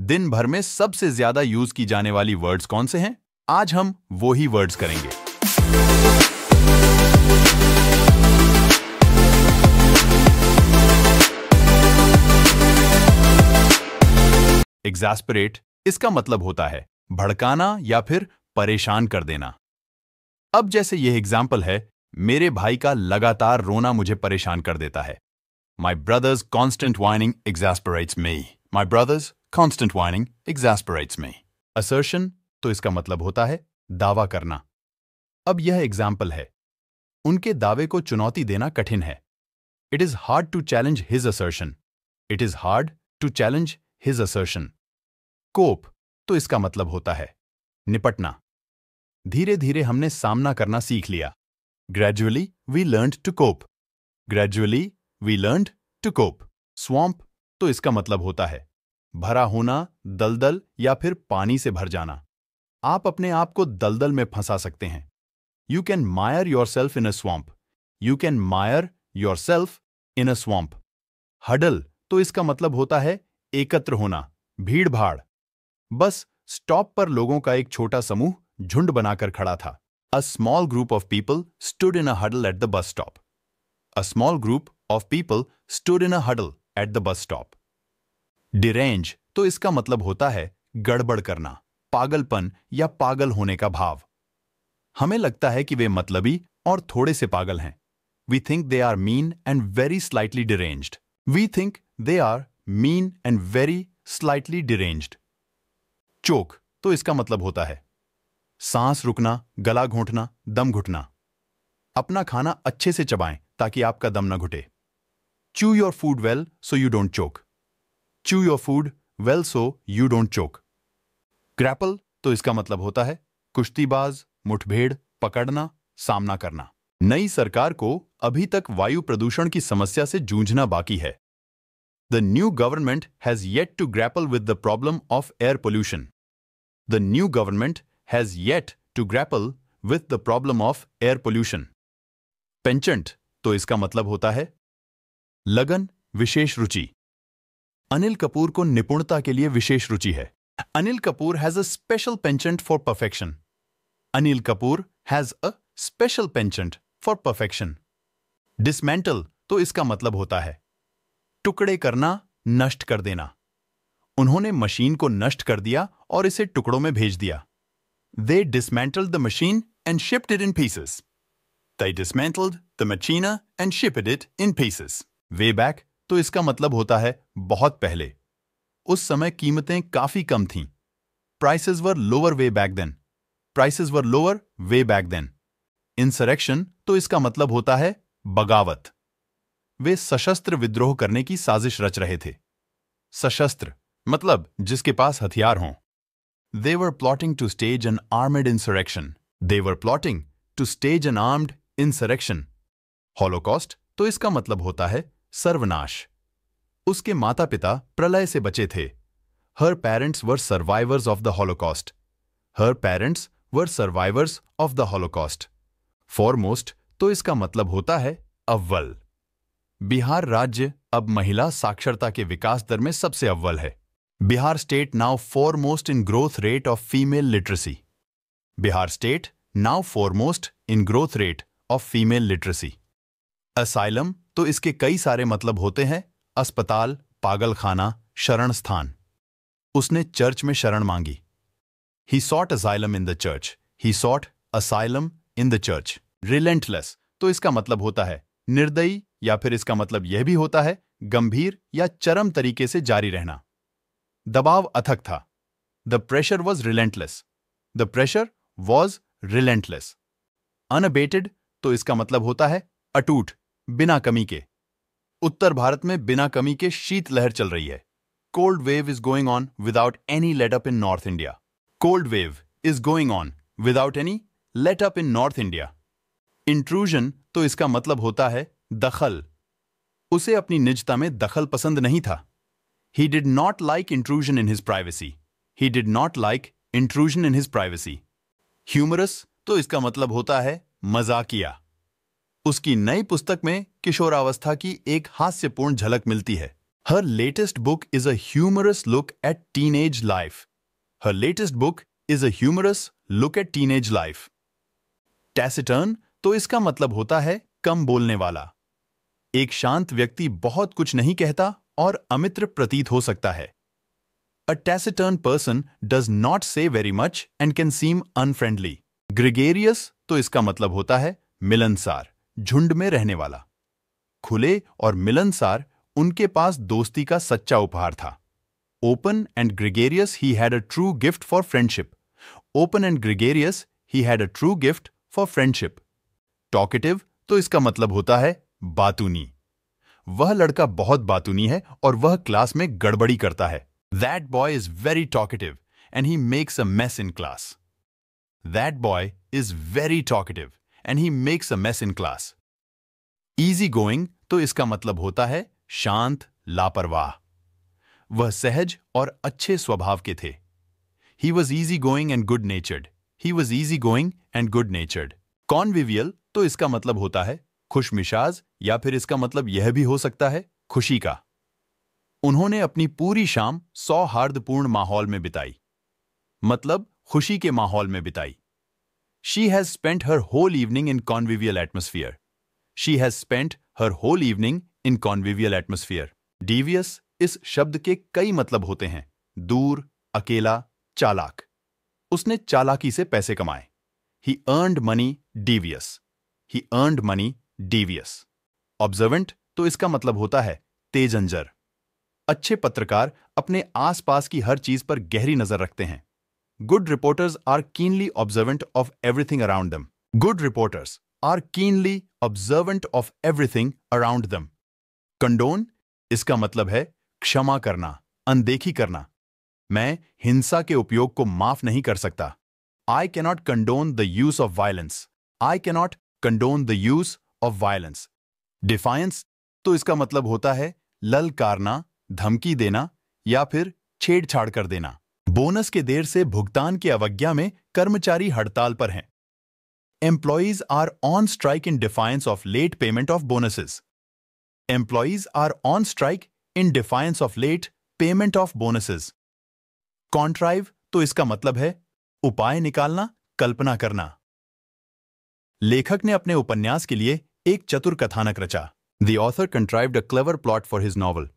दिन भर में सबसे ज्यादा यूज की जाने वाली वर्ड्स कौन से हैं? आज हम वो ही वर्ड्स करेंगे। एग्जैस्परेट इसका मतलब होता है भड़काना या फिर परेशान कर देना। अब जैसे यह एग्जाम्पल है, मेरे भाई का लगातार रोना मुझे परेशान कर देता है। My brother's constant whining exasperates me. My brother's constant whining exasperates me. Assertion तो इसका मतलब होता है दावा करना। अब यह एग्जाम्पल है, उनके दावे को चुनौती देना कठिन है। It is hard to challenge his assertion. It is hard to challenge his assertion. Cope तो इसका मतलब होता है निपटना। धीरे धीरे हमने सामना करना सीख लिया। Gradually we learned to cope. Gradually we learned to cope. Swamp तो इसका मतलब होता है भरा होना, दलदल या फिर पानी से भर जाना। आप अपने आप को दलदल में फंसा सकते हैं। You can mire yourself in a swamp. You can mire yourself in a swamp. Huddle तो इसका मतलब होता है एकत्र होना, भीड़ भाड़। बस स्टॉप पर लोगों का एक छोटा समूह झुंड बनाकर खड़ा था। A small group of people stood in a huddle at the bus stop. A small group of people stood in a huddle at the bus stop. Derange तो इसका मतलब होता है गड़बड़ करना, पागलपन या पागल होने का भाव। हमें लगता है कि वे मतलबी और थोड़े से पागल हैं। We think they are mean and very slightly deranged. We think they are mean and very slightly deranged. Choke तो इसका मतलब होता है सांस रुकना, गला घोंटना, दम घुटना। अपना खाना अच्छे से चबाएं ताकि आपका दम न Ghute. Chew your food well so you don't choke. Chew your food well so you don't choke. Grapple तो इसका मतलब होता है कुश्तीबाज, मुठभेड़, पकड़ना, सामना करना। नई सरकार को अभी तक वायु प्रदूषण की समस्या से जूझना बाकी है। The new government has yet to grapple with the problem of air pollution. The new government has yet to grapple with the problem of air pollution. Penchant तो इसका मतलब होता है लगन, विशेष रुचि। अनिल कपूर को निपुणता के लिए विशेष रुचि है। Anil Kapoor has a special penchant for perfection. Anil Kapoor has a special penchant for perfection. Dismantle तो इसका मतलब होता है टुकड़े करना, नष्ट कर देना। उन्होंने मशीन को नष्ट कर दिया और इसे टुकड़ों में भेज दिया। They dismantled the machine and shipped it in pieces. They dismantled the machine and shipped it in pieces. Way back तो इसका मतलब होता है बहुत पहले। उस समय कीमतें काफी कम थीं। Prices were lower way back then. Prices were lower way back then. Insurrection तो इसका मतलब होता है बगावत। वे सशस्त्र विद्रोह करने की साजिश रच रहे थे। सशस्त्र मतलब जिसके पास हथियार हों। They were plotting to stage an armed insurrection. They were plotting to stage an armed insurrection. Holocaust तो इसका मतलब होता है सर्वनाश। उसके माता पिता प्रलय से बचे थे। Her parents were survivors of the Holocaust. Her parents were survivors of the Holocaust. Foremost तो इसका मतलब होता है अव्वल। बिहार राज्य अब महिला साक्षरता के विकास दर में सबसे अव्वल है। Bihar state now foremost in growth rate of female literacy. Bihar state now foremost in growth rate of female literacy. Asylum तो इसके कई सारे मतलब होते हैं अस्पताल, पागलखाना, शरण स्थान। उसने चर्च में शरण मांगी। He sought asylum in the church. He sought asylum in the church. Relentless तो इसका मतलब होता है निर्दयी या फिर इसका मतलब यह भी होता है गंभीर या चरम तरीके से जारी रहना। दबाव अथक था। The pressure was relentless. The pressure was relentless. Unabated तो इसका मतलब होता है अटूट, बिना कमी के। उत्तर भारत में बिना कमी के शीत लहर चल रही है। Cold wave is going on without any let up in North India. Cold wave is going on without any let up in North India. Intrusion तो इसका मतलब होता है दखल। उसे अपनी निजता में दखल पसंद नहीं था। He did not like intrusion in his privacy. He did not like intrusion in his privacy. Humorous तो इसका मतलब होता है मजाकिया। उसकी नई पुस्तक में किशोरावस्था की एक हास्यपूर्ण झलक मिलती है। Her latest book is a humorous look at teenage life. Her latest book is a humorous look at teenage life. Taciturn तो इसका मतलब होता है कम बोलने वाला। एक शांत व्यक्ति बहुत कुछ नहीं कहता और अमित्र प्रतीत हो सकता है। A taciturn person does not say very much and can seem unfriendly. Gregarious तो इसका मतलब होता है मिलनसार, झुंड में रहने वाला। खुले और मिलनसार उनके पास दोस्ती का सच्चा उपहार था। Open and gregarious, he had a true gift for friendship. Open and gregarious, he had a true gift for friendship. Talkative तो इसका मतलब होता है बातूनी। वह लड़का बहुत बातूनी है और वह क्लास में गड़बड़ी करता है। That boy is very talkative and he makes a mess in class. That boy is very talkative and he makes a mess in class. Easy going तो इसका मतलब होता है शांत, लापरवाह। वह सहज और अच्छे स्वभाव के थे। He was easy going and good natured. He was easy going and good natured. Convivial तो इसका मतलब होता है खुशमिजाज या फिर इसका मतलब यह भी हो सकता है खुशी का। उन्होंने अपनी पूरी शाम सौहार्दपूर्ण माहौल में बिताई, मतलब खुशी के माहौल में बिताई। She has spent her whole evening in convivial atmosphere. She has spent her whole evening in convivial atmosphere. Devious इस शब्द के कई मतलब होते हैं, दूर, अकेला, चालाक। उसने चालाकी से पैसे कमाए। He earned money devious. He earned money devious. Observant तो इसका मतलब होता है तेजंजर। अच्छे पत्रकार अपने आसपास की हर चीज पर गहरी नजर रखते हैं। Good reporters are keenly observant of everything around them. Good reporters are keenly observant of everything around them. Condone इसका मतलब है क्षमा करना, अनदेखी करना। मैं हिंसा के उपयोग को माफ नहीं कर सकता। I cannot condone the use of violence. I cannot condone the use of violence. Defiance तो इसका मतलब होता है ललकारना, धमकी देना या फिर छेड़छाड़ कर देना। बोनस के देर से भुगतान की अवज्ञा में कर्मचारी हड़ताल पर हैं। Employees are on strike in defiance of late payment of bonuses. Employees are on strike in defiance of late payment of bonuses. Contrive तो इसका मतलब है उपाय निकालना, कल्पना करना। लेखक ने अपने उपन्यास के लिए एक चतुर कथानक रचा। The author contrived a clever plot for his novel.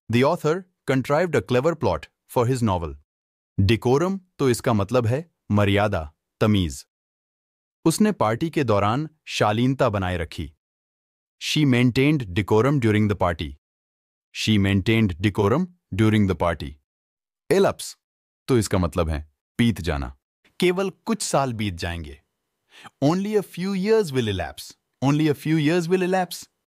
The author contrived a clever plot for his novel. Decorum तो इसका मतलब है मर्यादा, तमीज। उसने पार्टी के दौरान शालीनता बनाए रखी। She maintained decorum during the party. She maintained decorum during the party. Elapse तो इसका मतलब है बीत जाना। केवल कुछ साल बीत जाएंगे। Only a few years will elapse. Only a few years will elapse.